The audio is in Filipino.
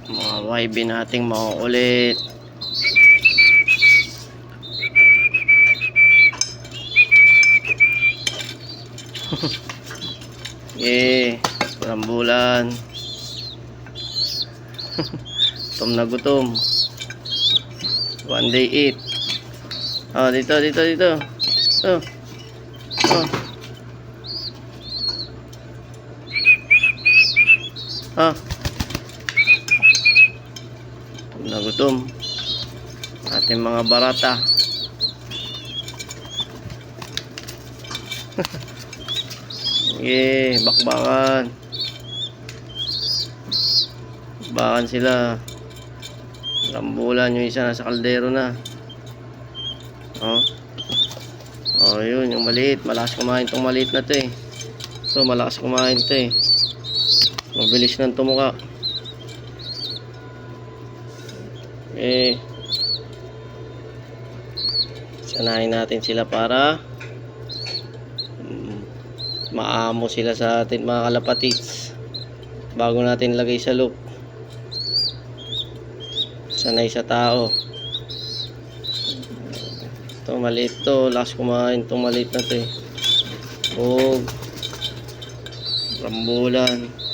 Mga YB nating makukulit. Rambulan. Gutom na gutom. One day eat. Oh, dito. Oh. Oh. Ah. Gutom na gutom. Ating mga barata. Bakbakan. Bakbakan sila. Rambulan yung isa nasa kaldero na. Oh. Oh, yun yung maliit. Malakas kumain tong maliit na to eh. So, malakas kumain to eh. Mabilis nang tumuka. Sanayin natin sila para maamo sila sa atin mga kalapatids bago natin lagay sa loop. Sanay sa tao. Ito maliit to, lakas kumain itong maliit na to eh. Rambulan.